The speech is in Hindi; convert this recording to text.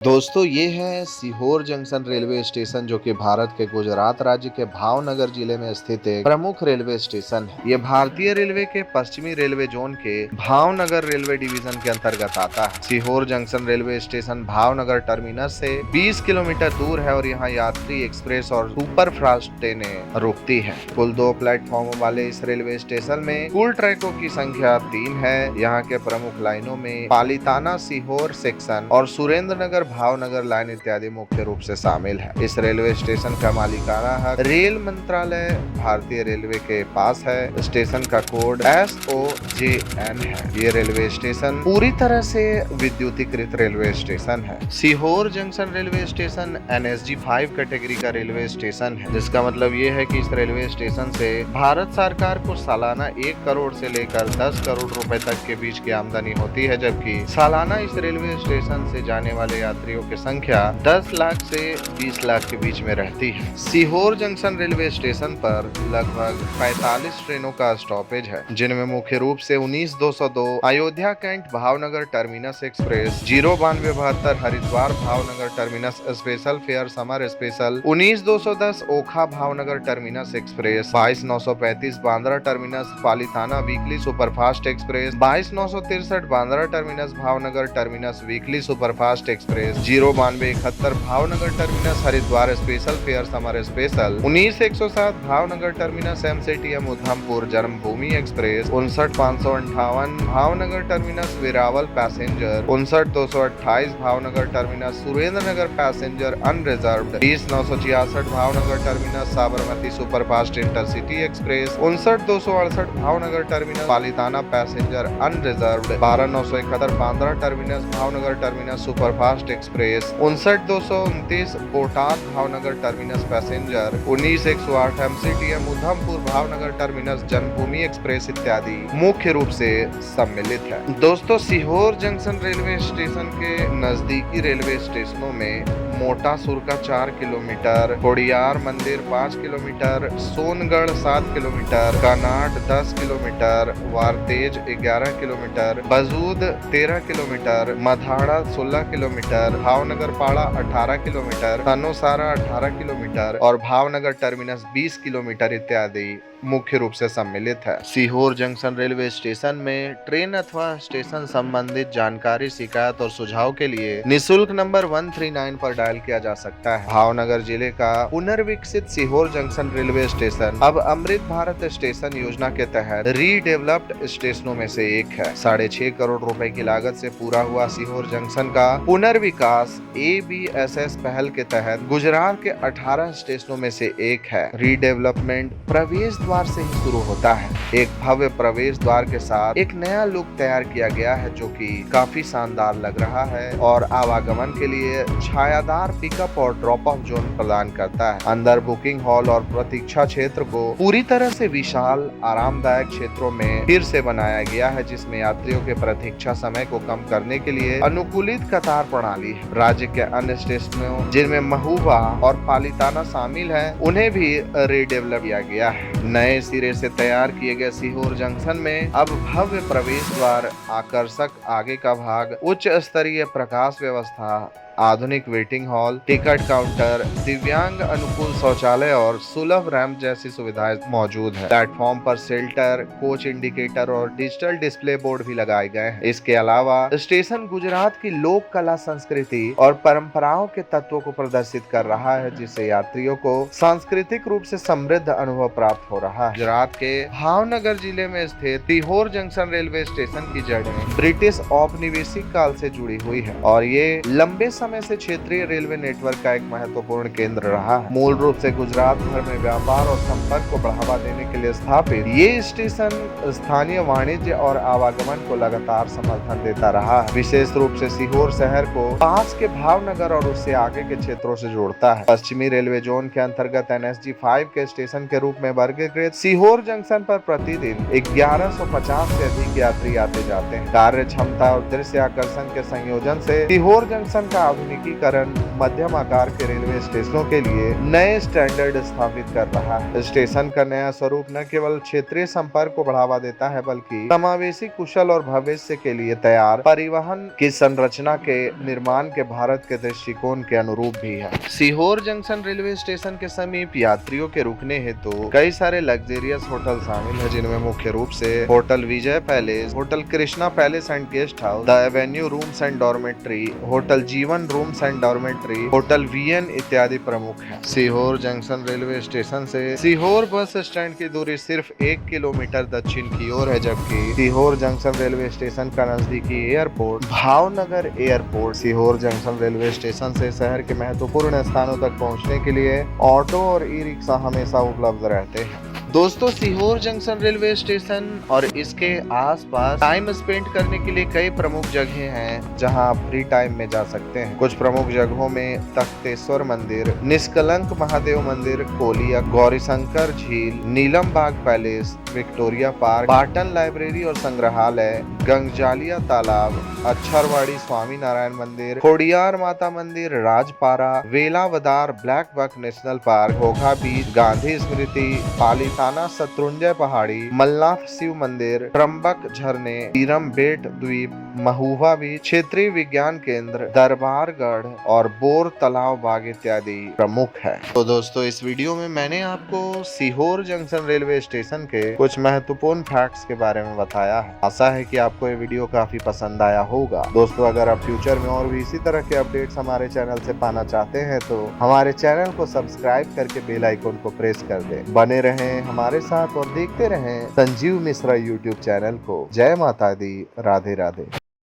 दोस्तों ये है सीहोर जंक्शन रेलवे स्टेशन जो कि भारत के गुजरात राज्य के भावनगर जिले में स्थित एक प्रमुख रेलवे स्टेशन है। ये भारतीय रेलवे के पश्चिमी रेलवे जोन के भावनगर रेलवे डिवीजन के अंतर्गत आता है। Sehore junction railway station Bhavnagar terminus से 20 किलोमीटर दूर है और यहाँ यात्री एक्सप्रेस और सुपर फास्ट ट्रेनें रुकती है। कुल 2 प्लेटफॉर्म वाले इस रेलवे स्टेशन में कुल ट्रैकों की संख्या 3 है। यहाँ के प्रमुख लाइनों में पालीताना सीहोर सेक्शन और सुरेंद्र नगर भावनगर लाइन इत्यादि मुख्य रूप से शामिल है। इस रेलवे स्टेशन का मालिकाना हक रेल मंत्रालय भारतीय रेलवे के पास है। स्टेशन का कोड SOJN है। ये रेलवे स्टेशन पूरी तरह से विद्युतीकृत रेलवे स्टेशन है। Sehore junction railway station NSG 5 category का रेलवे स्टेशन है, जिसका मतलब ये है कि इस रेलवे स्टेशन से भारत सरकार को सालाना 1 करोड़ से लेकर 10 करोड़ रुपए तक के बीच की आमदनी होती है, जबकि सालाना इस रेलवे स्टेशन से जाने वाले यात्रियों की संख्या 10 लाख से 20 लाख के बीच में रहती है। सीहोर जंक्शन रेलवे स्टेशन पर लगभग 45 ट्रेनों का स्टॉपेज है, जिनमें मुख्य रूप से 19-202 Ayodhya cantt Bhavnagar terminus express, 09272 Haridwar Bhavnagar terminus special fare summer special, 19-210 Okha Bhavnagar terminus express, 22-935 Bandra terminus Palitana weekly superfast express, 22-963 Bandra terminus Bhavnagar terminus weekly superfast express, 09271 Bhavnagar terminus Haridwar special fare summer special, 19-107 Bhavnagar terminus MCTM Udhampur Janmabhoomi express, 59-558 Bhavnagar terminus Veraval passenger, 59-228 Bhavnagar terminus Surendranagar passenger unreserved, 20-966 Bhavnagar terminus Sabarmati superfast intercity express, 59-268 Bhavnagar terminus Palitana passenger unreserved, 12-971 Bandra terminus Bhavnagar terminus superfast express, 59-229 Botad Bhavnagar terminus passenger, 19-108 MCTM Udhampur Bhavnagar terminus जन्मभूमि एक्सप्रेस इत्यादि मुख्य रूप से सम्मिलित है। दोस्तों, सीहोर जंक्शन रेलवे स्टेशन के नजदीकी रेलवे स्टेशनों में मोटा सुरका 4 kilometre, Khodiyar Mandir 5 kilometre, Songadh 7 kilometre, Kanat 10 kilometre, Vartej 11 kilometre, Bajud 13 kilometre, Madhada 16 kilometre, Bhavnagar Para 18 kilometre, तनोसारा 18 kilometre और भावनगर टर्मिनस 20 किलोमीटर इत्यादि मुख्य रूप से सम्मिलित है। सीहोर जंक्शन रेलवे स्टेशन में ट्रेन अथवा स्टेशन संबंधित जानकारी, शिकायत और सुझाव के लिए निःशुल्क नंबर 139 पर डायल किया जा सकता है। भावनगर जिले का पुनर्विकसित सीहोर जंक्शन रेलवे स्टेशन अब अमृत भारत स्टेशन योजना के तहत रीडेवलप्ड स्टेशनों में से एक है। 6.5 करोड़ रुपए की लागत से पूरा हुआ सीहोर जंक्शन का पुनर्विकास ABSS पहल के तहत गुजरात के 18 स्टेशनों में से एक है। रीडेवलपमेंट प्रवेश द्वार से ही शुरू होता है। एक भव्य प्रवेश द्वार के साथ एक नया लुक तैयार किया गया है, जो कि काफी शानदार लग रहा है और आवागमन के लिए छायादार पिकअप और ड्रॉप ऑफ जोन प्रदान करता है। अंदर बुकिंग हॉल और प्रतीक्षा क्षेत्र को पूरी तरह से विशाल आरामदायक क्षेत्रों में फिर से बनाया गया है, जिसमें यात्रियों के प्रतीक्षा समय को कम करने के लिए अनुकूलित कतार प्रणाली है। राज्य के अन्य स्टेशनों जिनमें महुआ और पालीताना शामिल है, उन्हें भी रीडेवलप किया गया है। नए सिरे से तैयार किए गए सीहोर जंक्शन में अब भव्य प्रवेश द्वार, आकर्षक आगे का भाग, उच्च स्तरीय प्रकाश व्यवस्था, आधुनिक वेटिंग हॉल, टिकट काउंटर, दिव्यांग अनुकूल शौचालय और सुलभ रैंप जैसी सुविधाएं मौजूद है। प्लेटफॉर्म पर शेल्टर, कोच इंडिकेटर और डिजिटल डिस्प्ले बोर्ड भी लगाए गए हैं। इसके अलावा स्टेशन गुजरात की लोक कला, संस्कृति और परंपराओं के तत्वों को प्रदर्शित कर रहा है, जिससे यात्रियों को सांस्कृतिक रूप से समृद्ध अनुभव प्राप्त हो रहा है। गुजरात के भावनगर जिले में स्थित सीहोर जंक्शन रेलवे स्टेशन की जड़ें ब्रिटिश औपनिवेशिक काल से जुड़ी हुई है और ये लंबे समय से क्षेत्रीय रेलवे नेटवर्क का एक महत्वपूर्ण केंद्र रहा है। मूल रूप से गुजरात भर में व्यापार और संपर्क को बढ़ावा देने के लिए स्थापित ये स्टेशन स्थानीय वाणिज्य और आवागमन को लगातार समर्थन देता रहा है। विशेष रूप से सीहोर शहर को पास के भावनगर और उससे आगे के क्षेत्रों से जोड़ता है। पश्चिमी रेलवे जोन के अंतर्गत NSG 5 के स्टेशन के रूप में वर्गीकृत सीहोर जंक्शन पर प्रतिदिन 1150 से अधिक यात्री आते जाते हैं। कार्य क्षमता और दृश्य आकर्षण के संयोजन से सीहोर जंक्शन का आधुनिकीकरण मध्यम आकार के रेलवे स्टेशनों के लिए नए स्टैंडर्ड स्थापित कर रहा है। स्टेशन का नया स्वरूप न केवल क्षेत्रीय संपर्क को बढ़ावा देता है बल्कि समावेशी, कुशल और भविष्य के लिए तैयार परिवहन की संरचना के निर्माण के भारत के दृष्टिकोण के अनुरूप भी है। सीहोर जंक्शन रेलवे स्टेशन के समीप यात्रियों के रुकने हेतु कई सारे लग्जरियस होटल शामिल है, जिनमें मुख्य रूप से hotel Vijay palace, hotel Krishna palace and guest house, the avenue rooms and dormitory, hotel Jeevan rooms and dormitory, hotel VN इत्यादि प्रमुख है। सीहोर जंक्शन रेलवे स्टेशन से सीहोर बस स्टैंड की दूरी सिर्फ 1 किलोमीटर दक्षिण की ओर है, जबकि सीहोर जंक्शन रेलवे स्टेशन का नजदीकी airport Bhavnagar airport. Sehore junction railway station से शहर के महत्वपूर्ण स्थानों तक पहुंचने के लिए ऑटो और ई रिक्शा हमेशा उपलब्ध रहते हैं। दोस्तों, सीहोर जंक्शन रेलवे स्टेशन और इसके आसपास टाइम स्पेंड करने के लिए कई प्रमुख जगह हैं जहां आप फ्री टाइम में जा सकते हैं। कुछ प्रमुख जगहों में तख्तेश्वर मंदिर, निष्कलंक महादेव मंदिर, Koliya, Gaurishankar Jheel, Nilam Bagh palace, Victoria park, Patan library और संग्रहालय, गंगजालिया तालाब, अक्षरवाड़ी स्वामी नारायण मंदिर, खोडियार माता मंदिर, राजपारा, Velavadar, black buck national park, घोघा बीच, गांधी स्मृति, पालीताना शत्रुंजय पहाड़ी, मल्लाथ शिव मंदिर, त्र्यंबक झरने, तीरम बेट द्वीप, महुआ बीच, क्षेत्रीय विज्ञान केंद्र, दरबारगढ़ और बोर तालाब बाग इत्यादि प्रमुख है। तो दोस्तों, इस वीडियो में मैंने आपको सीहोर जंक्शन रेलवे स्टेशन के कुछ महत्वपूर्ण फैक्ट्स के बारे में बताया है। आशा है कि आपको ये वीडियो काफी पसंद आया होगा। दोस्तों, अगर आप फ्यूचर में और भी इसी तरह के अपडेट्स हमारे चैनल से पाना चाहते हैं तो हमारे चैनल को सब्सक्राइब करके बेल आइकन को प्रेस कर दें। बने रहें हमारे साथ और देखते रहें संजीव मिश्रा यूट्यूब चैनल को। जय माता दी, राधे राधे।